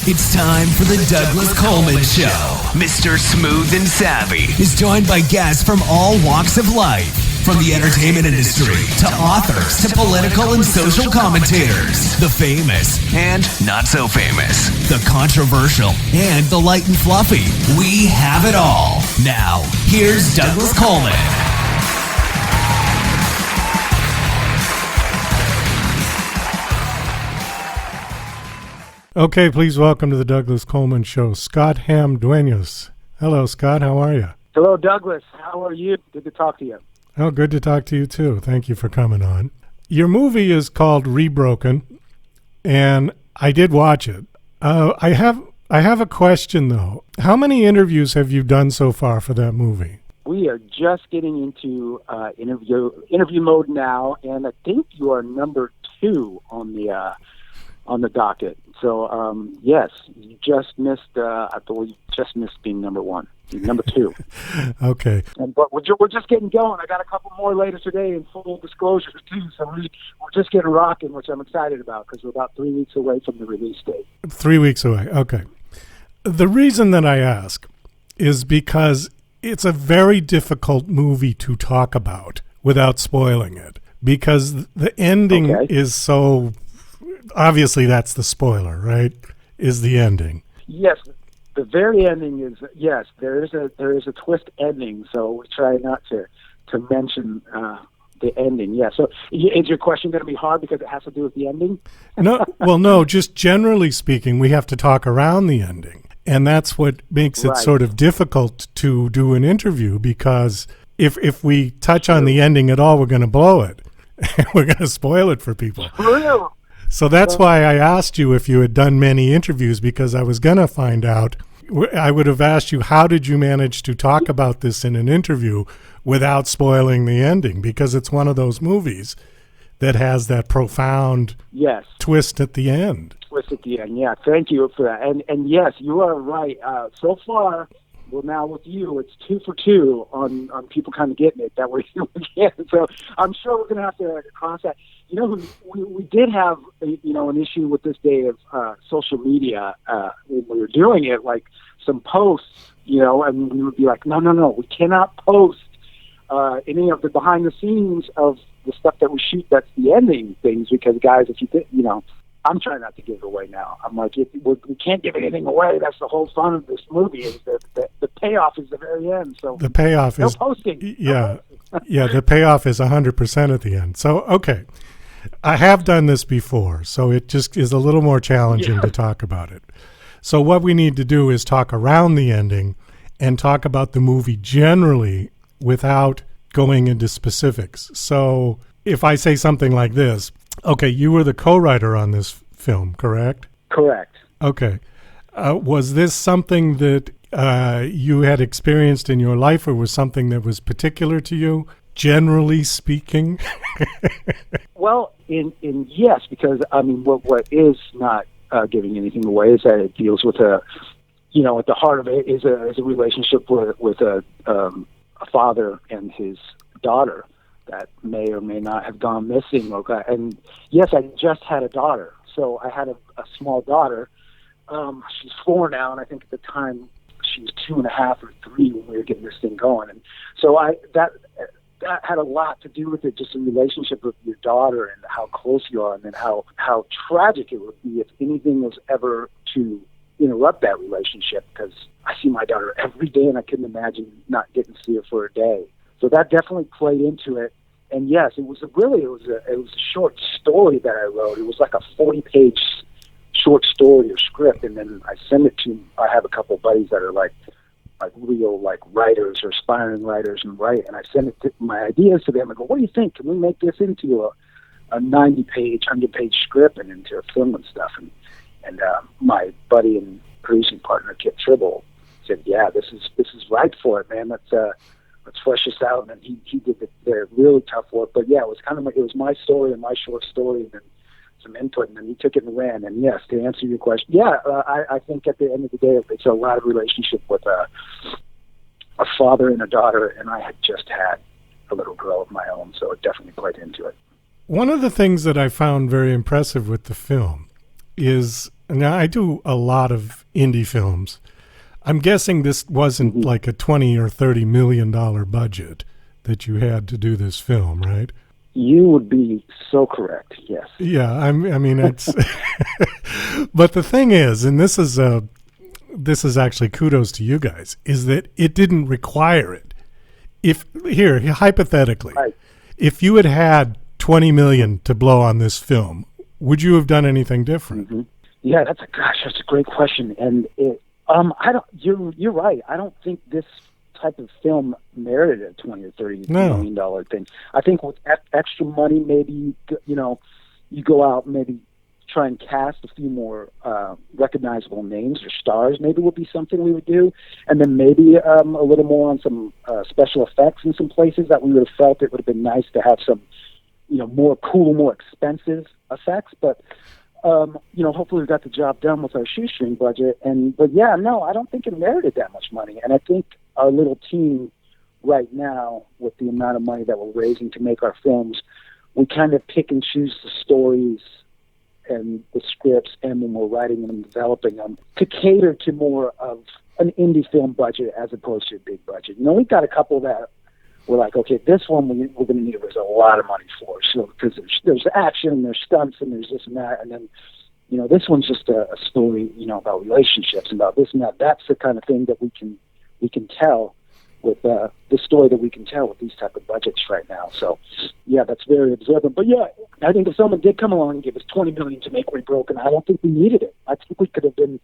It's time for the Douglas Coleman Show. Mr. Smooth and Savvy is joined by guests from all walks of life, from the entertainment industry to authors to political and social commentators, the famous and not so famous, the controversial and the light and fluffy. We have it all. Now, here's Douglas Coleman. Okay, please welcome to the Douglas Coleman Show, Scott Hamm Duenas. Hello, Scott. How are you? Hello, Douglas. How are you? Good to talk to you. Oh, good to talk to you, too. Thank you for coming on. Your movie is called Rebroken, and I did watch it. I have a question, though. How many interviews have you done so far for that movie? We are just getting into interview mode now, and I think you are number 2 on the docket. So, yes, you just missed, I believe you just missed being number 1. Number 2. Okay. But we're just getting going. I got a couple more later today in full disclosure, too. So we're just getting rocking, which I'm excited about because we're about 3 weeks away from the release date. 3 weeks away. Okay. The reason that I ask is because it's a very difficult movie to talk about without spoiling it, because the ending is so... Obviously, that's the spoiler, right? Is the ending? Yes, the very ending is yes. There is a twist ending, so we try not to mention the ending. Yeah. So, is your question going to be hard because it has to do with the ending? No. Well, no. Just generally speaking, we have to talk around the ending, and that's what makes it sort of difficult to do an interview. Because if we touch on the ending at all, we're going to blow it. We're going to spoil it for people. Real. So that's why I asked you if you had done many interviews, because I was going to find out. I would have asked you, how did you manage to talk about this in an interview without spoiling the ending? Because it's one of those movies that has that profound twist at the end. Twist at the end, yeah. Thank you for that. And yes, you are right. So far, well, now with you, it's 2 for 2 on people kind of getting it that way. So I'm sure we're going to have to cross that. You know, we did have, an issue with this day of social media when we were doing it, like some posts, and we would be like, no, we cannot post any of the behind the scenes of the stuff that we shoot that's the ending things, because, guys, if you did, I'm trying not to give it away now. I'm like, we can't give anything away. That's the whole fun of this movie, is that the payoff is the very end. So the payoff is posting. Yeah, yeah. The payoff is 100% at the end. So okay, I have done this before, so it just is a little more challenging to talk about it. So what we need to do is talk around the ending and talk about the movie generally without going into specifics. So if I say something like this. Okay, you were the co-writer on this film, correct? Correct. Okay. Was this something that you had experienced in your life, or was something that was particular to you, generally speaking? Well, in yes, because, what is not giving anything away is that it deals with at the heart of it is a relationship with a father and his daughter that may or may not have gone missing. And yes, I just had a daughter. So I had a small daughter. She's 4 now, and I think at the time she was 2.5 or 3 when we were getting this thing going. And so that had a lot to do with it, just a relationship with your daughter and how close you are, and then how tragic it would be if anything was ever to interrupt that relationship, because I see my daughter every day, and I couldn't imagine not getting to see her for a day. So that definitely played into it. And yes, it was a short story that I wrote. It was like a 40-page short story or script, and then I send it to. I have a couple of buddies that are like real writers or aspiring writers and write, and I send my ideas to them. I go, "What do you think? Can we make this into a 90-page, 100-page script and into a film and stuff?" And my buddy and producing partner Kipp Tribble said, "Yeah, this is right for it, man. Let's flesh this out." And he did the really tough work. But yeah, it was my story and my short story, and then some input, and then he took it and ran. And yes, to answer your question, I think at the end of the day, it's a lot of relationship with a father and a daughter, and I had just had a little girl of my own, so it definitely played into it. One of the things that I found very impressive with the film is Now, I do a lot of indie films. I'm guessing this wasn't like a $20 or $30 million budget that you had to do this film, right? You would be so correct, yes. Yeah, I mean, it's... But the thing is, and this is actually kudos to you guys, is that it didn't require it. Here, hypothetically, right. If you had $20 million to blow on this film, would you have done anything different? Mm-hmm. Yeah, that's a great question, and you're right. I don't think this type of film merited a $20 or $30 million thing. I think with extra money, maybe you go out and maybe try and cast a few more recognizable names or stars. Maybe would be something we would do, and then maybe a little more on some special effects in some places that we would have felt it would have been nice to have some, more cool, more expensive effects, but. Hopefully we got the job done with our shoestring budget. But yeah, no, I don't think it merited that much money. And I think our little team right now, with the amount of money that we're raising to make our films, we kind of pick and choose the stories and the scripts, and when we're writing them and developing them, to cater to more of an indie film budget as opposed to a big budget. We've got a couple that we're like, okay, this one we're going to need to raise a lot of money for. So because there's action, there's stunts, and there's this and that, and then this one's just a story, about relationships, about this and that. That's the kind of thing that we can tell with the story that we can tell with these type of budgets right now. So yeah, that's very observant. But yeah, I think if someone did come along and give us $20 million to make Rebroken, I don't think we needed it. I think we could have been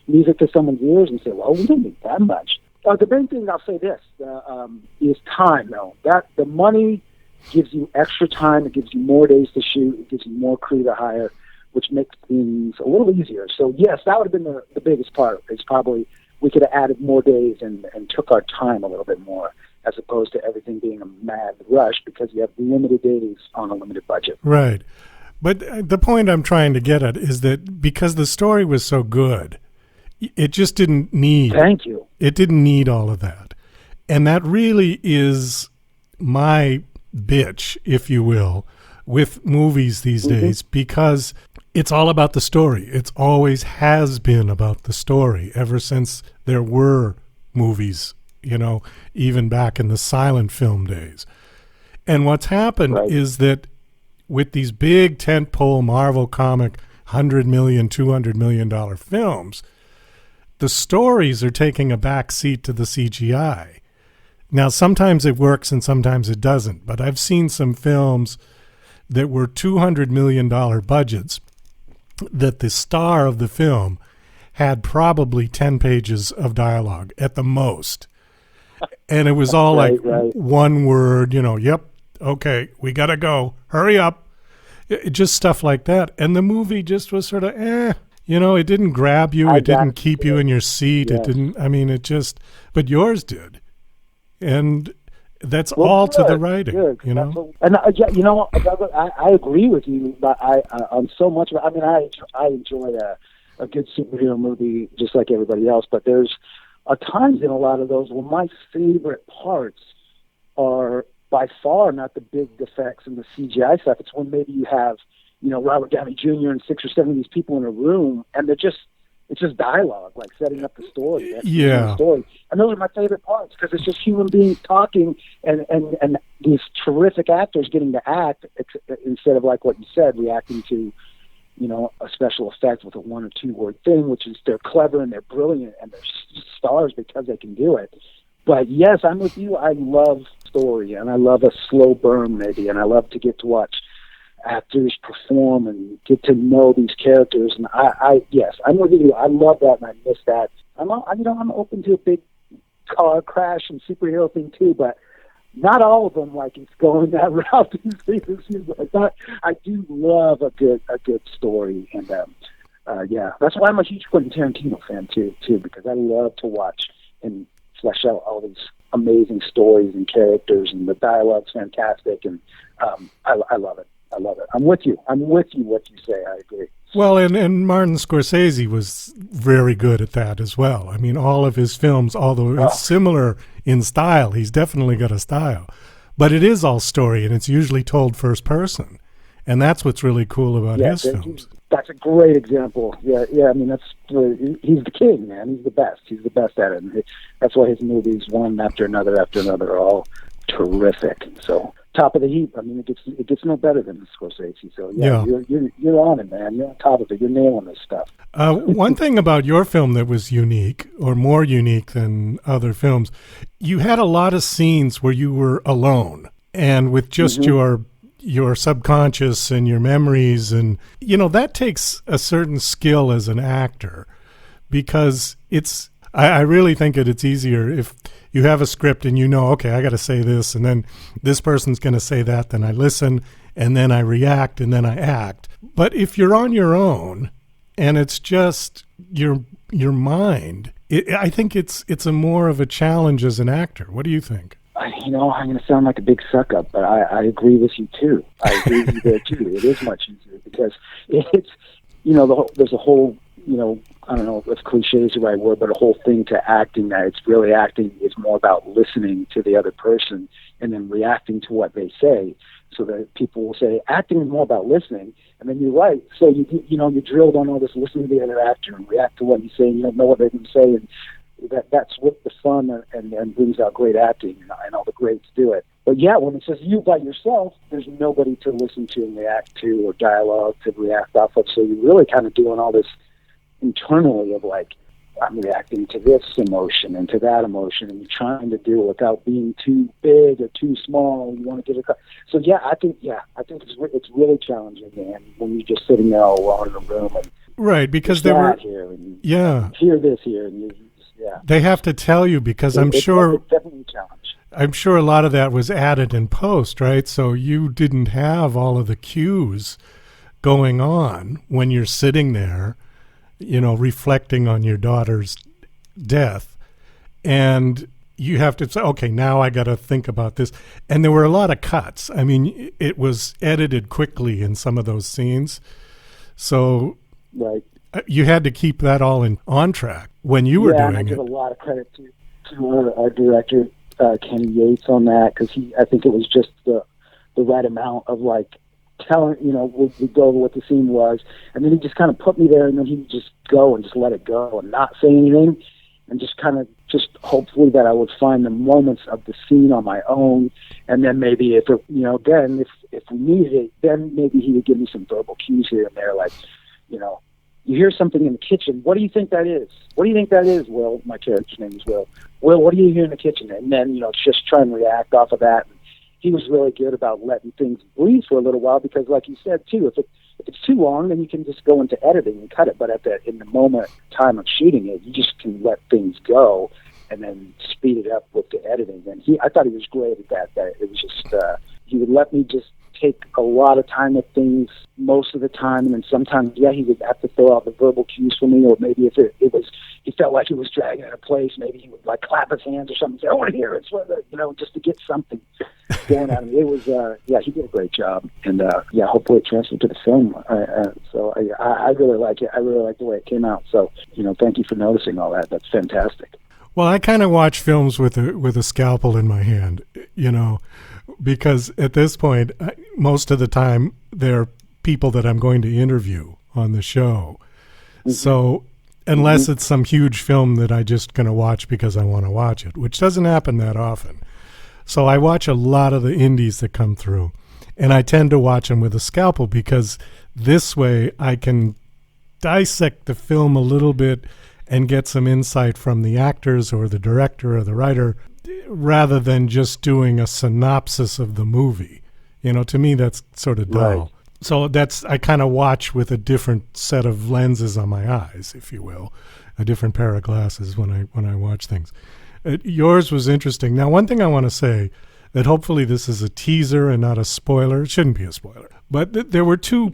music to someone's ears and say, well, we don't need that much. The main thing I'll say this is time, though. That the money gives you extra time. It gives you more days to shoot. It gives you more crew to hire, which makes things a little easier. So yes, that would have been the biggest part. It's probably we could have added more days and took our time a little bit more, as opposed to everything being a mad rush because you have limited days on a limited budget. Right. But the point I'm trying to get at is that because the story was so good, it just didn't need... Thank you. It didn't need all of that. And that really is my bitch, if you will, with movies these days, because it's all about the story. It's always has been about the story ever since there were movies, even back in the silent film days. And what's happened is that with these big tentpole Marvel comic $100 million, $200 million films, the stories are taking a back seat to the CGI. Now, sometimes it works and sometimes it doesn't, but I've seen some films that were $200 million budgets that the star of the film had probably 10 pages of dialogue at the most. And it was all one word, yep, okay, we got to go, hurry up. Just stuff like that. And the movie just was sort of, it didn't grab you. It didn't keep you in your seat. Yes. It didn't, but yours did. And that's all to the writing, I agree with you, but on so much of it. I enjoy a good superhero movie just like everybody else, but there's times in a lot of those where my favorite parts are by far not the big effects and the CGI stuff. It's when maybe you have, Robert Downey Jr. and 6 or 7 of these people in a room, and it's just dialogue, like setting up the story. The story. And those are my favorite parts because it's just human beings talking and these terrific actors getting to act instead of, like what you said, reacting to, a special effect with a 1 or 2 word thing, which is they're clever and they're brilliant and they're stars because they can do it. But yes, I'm with you. I love story and I love a slow burn maybe, and I love to get to watch actors perform and get to know these characters. And yes, I'm with you. I love that and I miss that. I'm open to a big car crash and superhero thing too, but not all of them like it's going that route these days. I do love a good story, and that's why I'm a huge Quentin Tarantino fan too, because I love to watch and flesh out all these amazing stories and characters, and the dialogue's fantastic, and I love it. I love it. I'm with you. What you say. I agree. Well, and Martin Scorsese was very good at that as well. All of his films, although it's similar in style, he's definitely got a style. But it is all story, and it's usually told first person. And that's what's really cool about his films. That's a great example. Yeah. I mean, he's the king, man. He's the best. He's the best at it. That's why his movies, one after another, are all terrific. So top of the heap. I mean, it gets no better than Scorsese. So yeah. You're on it, man. You're on top of it. You're nailing this stuff. One thing about your film that was unique, or more unique than other films, you had a lot of scenes where you were alone and with just your subconscious and your memories, and that takes a certain skill as an actor, because I really think it's easier if you have a script and okay, I got to say this, and then this person's going to say that, then I listen, and then I react, and then I act. But if you're on your own and it's just your mind, I think it's a more of a challenge as an actor. What do you think? I'm going to sound like a big suck-up, but I agree with you, too. I agree with you there, too. It is much easier because it's, there's a whole, I don't know if cliche is the right word, but a whole thing to acting that it's really acting is more about listening to the other person and then reacting to what they say. So that people will say, acting is more about listening. And then you're right. So, you're drilled on all this listening to the other actor and react to what you say, and you don't know what they're going to say. And that's what the fun and brings out great acting, and all the greats do it. But yeah, when it's just you by yourself, there's nobody to listen to and react to, or dialogue to react off of. So you're really kind of doing all this internally of like, I'm reacting to this emotion and to that emotion, and you're trying to do it without being too big or too small. You want to get it. So I think it's really challenging, man, when you're just sitting there all alone in a room and right, because there were here and hear this here and you. Yeah. They have to tell you, because I'm sure it's definitely a challenge. I'm sure a lot of that was added in post, right? So you didn't have all of the cues going on when you're sitting there, reflecting on your daughter's death, and you have to say, okay, now I got to think about this. And there were a lot of cuts. I mean, it was edited quickly in some of those scenes, so right. You had to keep that all on track when you were doing it. I give a lot of credit to our director, Kenny Yates, on that, because I think it was just the right amount of like telling, we'd go over what the scene was, and then he just kind of put me there, and then he would just go and just let it go and not say anything, and just kind of hopefully that I would find the moments of the scene on my own, and then maybe if we needed it, then maybe he would give me some verbal cues here and there, like, you hear something in the kitchen. What do you think that is? What do you think that is? Will, my character's name is Will. Will, what do you hear in the kitchen? And then, just try and react off of that. And he was really good about letting things breathe for a little while, because like you said, too, if it's too long, then you can just go into editing and cut it. But in the moment, time of shooting it, you just can let things go and then speed it up with the editing. And I thought he was great at that. That it was just, he would let me just take a lot of time with things most of the time, and then sometimes he would have to throw out the verbal cues for me, or maybe if it was he felt like he was dragging at a place, maybe he would like clap his hands or something and say, I want to hear it, just to get something going out of me. It was he did a great job, and hopefully it transferred to the film. So I really like it. I really like the way it came out. So thank you for noticing all that. That's fantastic. Well, I kind of watch films with a scalpel in my hand, because at this point, most of the time, they're people that I'm going to interview on the show. Mm-hmm. So unless it's some huge film that I'm just going to watch because I want to watch it, which doesn't happen that often. So I watch a lot of the indies that come through, and I tend to watch them with a scalpel, because this way I can dissect the film a little bit and get some insight from the actors or the director or the writer, rather than just doing a synopsis of the movie. To me, that's sort of dull. Right. So I kind of watch with a different set of lenses on my eyes, if you will, a different pair of glasses when I watch things. Yours was interesting. Now, one thing I want to say, that hopefully this is a teaser and not a spoiler. It shouldn't be a spoiler. But there were two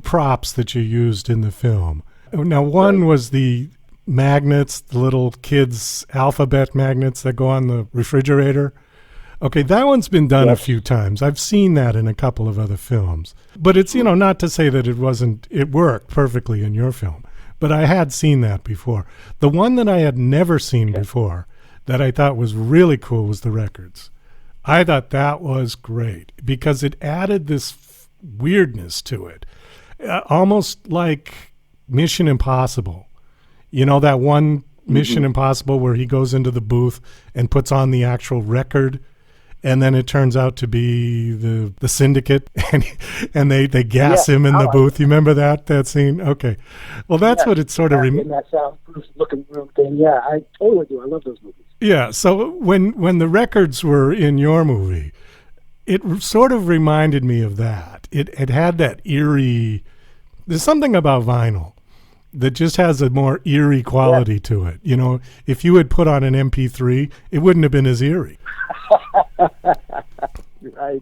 props that you used in the film. Now, one was the magnets, the little kids' alphabet magnets that go on the refrigerator. Okay, that one's been done a few times. I've seen that in a couple of other films. But it's, not to say that it worked perfectly in your film. But I had seen that before. The one that I had never seen before that I thought was really cool was the records. I thought that was great because it added this weirdness to it. almost like Mission Impossible. You know that one Mission Impossible where he goes into the booth and puts on the actual record, and then it turns out to be the syndicate, and they gas him in the booth. You remember that scene? Okay. Well, that's what it sort of... in that soundproof looking room thing. Yeah, I totally do. I love those movies. Yeah, so when the records were in your movie, it sort of reminded me of that. It had that eerie... There's something about vinyl that just has a more eerie quality to it. You know, if you had put on an MP3, it wouldn't have been as eerie. Right.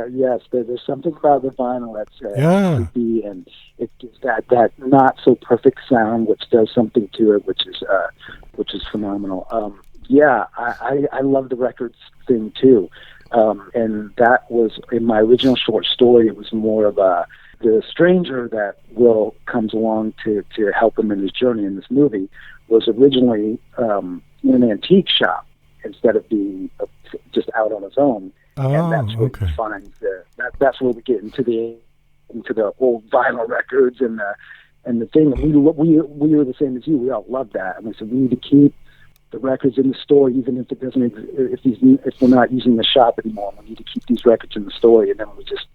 Yes, there's something about the vinyl that's creepy, and it gives that not so perfect sound, which does something to it, which is phenomenal. I love the records thing too, and that was in my original short story. It was more of the stranger that Will comes along to help him in his journey in this movie was originally in an antique shop instead of being just out on his own. And that's where he finds that's where we get into the old vinyl records and the thing. We were the same as you. We all loved that, and we said we need to keep the records in the store, even if it doesn't. If we're not using the shop anymore, we need to keep these records in the store. And then we just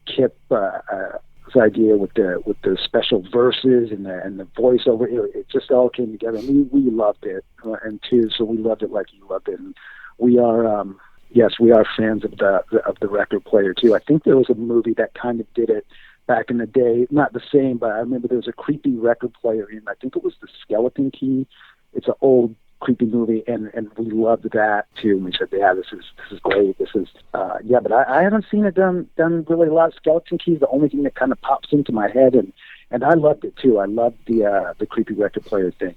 Kipp this idea with the special verses and the voiceover. It just all came together. And we loved it, and too. So we loved it like you loved it. And we are. Yes, we are fans of the record player too. I think there was a movie that kind of did it back in the day. Not the same, but I remember there was a creepy record player in. I think it was The Skeleton Key. It's an old creepy movie, and we loved that too. And we said, yeah, this is great. This is but I haven't seen it done really a lot of Skeleton Keys. The only thing that kind of pops into my head, and I loved it too. I loved the creepy record player thing.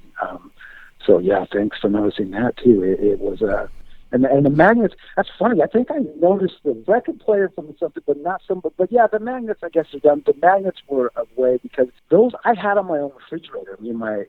So yeah, thanks for noticing that too. It was And the magnets, that's funny. I think I noticed the record player from something, but not some. But yeah, the magnets, I guess, are done. The magnets were a way because those I had on my own refrigerator. Me and my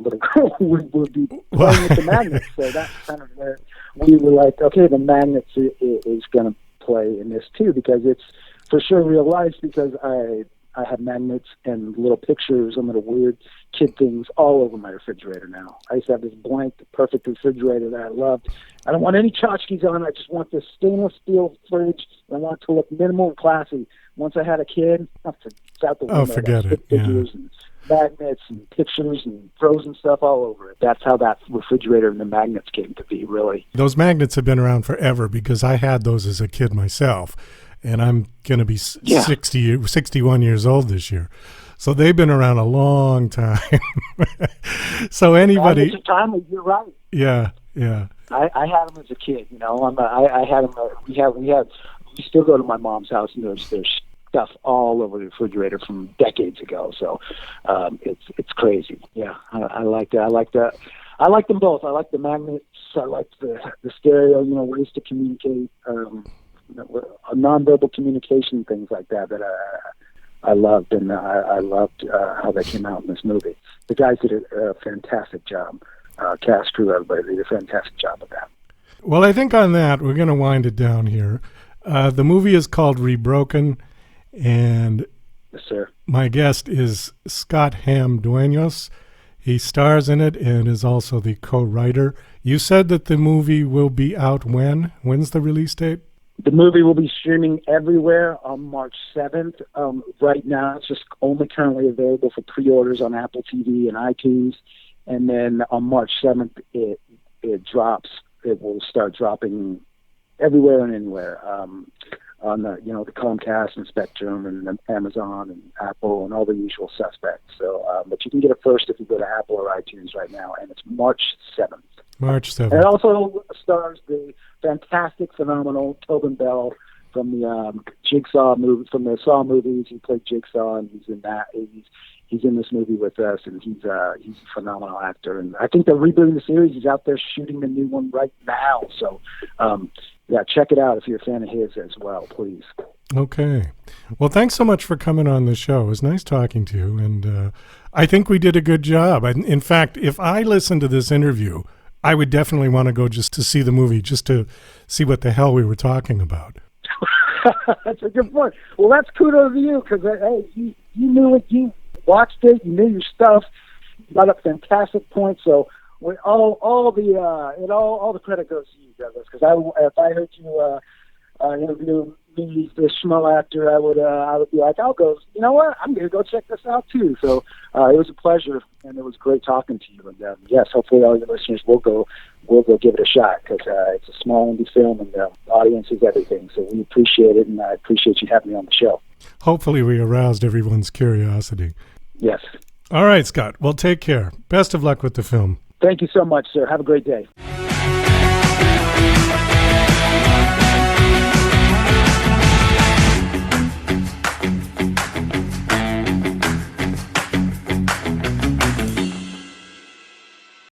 little girl would be playing with the magnets. So that's kind of where we were like, okay, the magnets is going to play in this too, because it's for sure real life, because I have magnets and little pictures and little weird kid things all over my refrigerator now. I used to have this blank, perfect refrigerator that I loved. I don't want any tchotchkes on it. I just want this stainless steel fridge. I want it to look minimal and classy. Once I had a kid, it's out the window. Oh, forget it. Figures and magnets and pictures and frozen stuff all over it. That's how that refrigerator and the magnets came to be, really. Those magnets have been around forever because I had those as a kid myself. And I'm going to be 61 years old this year. So they've been around a long time. So anybody... You're right. Yeah. I had them as a kid, you know. I had them. We still go to my mom's house, and there's stuff all over the refrigerator from decades ago. So it's crazy. Yeah, I like that. I like them both. I like the magnets. I like the stereo. You know, ways to communicate. Nonverbal communication, things like that I loved, and I loved how they came out in this movie. The guys did a fantastic job. Cast, crew, everybody did a fantastic job of that. Well, I think on that, we're going to wind it down here. The movie is called Rebroken, and yes, sir. My guest is Scott Hamm Duenas. He stars in it and is also the co-writer. You said that the movie will be out when? When's the release date? The movie will be streaming everywhere on March 7th. Right now, it's just only currently available for pre-orders on Apple TV and iTunes. And then on March 7th, it drops. It will start dropping everywhere and anywhere on the Comcast and Spectrum and Amazon and Apple and all the usual suspects. So, but you can get it first if you go to Apple or iTunes right now, and it's March 7th. March 7th. And it also stars the fantastic, phenomenal Tobin Bell from the Jigsaw movie, from the Saw movies. He played Jigsaw, and he's in that. He's in this movie with us, and he's a phenomenal actor. And I think they're rebooting the series. He's out there shooting the new one right now. So, yeah, check it out if you're a fan of his as well, please. Okay. Well, thanks so much for coming on the show. It was nice talking to you, and I think we did a good job. In fact, if I listened to this interview, I would definitely want to go just to see the movie, just to see what the hell we were talking about. That's a good point. Well, that's kudos to you, because hey, you knew it. You watched it. You knew your stuff. You brought up fantastic points. So all the credit goes to you, Douglas. Because if I heard you interview me, the schmo actor, I would be like, I'll go. You know what? I'm going to go check this out too. So it was a pleasure, and it was great talking to you. And yes, hopefully all your listeners will go give it a shot, because it's a small indie film, and the audience is everything. So we appreciate it, and I appreciate you having me on the show. Hopefully we aroused everyone's curiosity. Yes. All right, Scott. Well, take care. Best of luck with the film. Thank you so much, sir. Have a great day.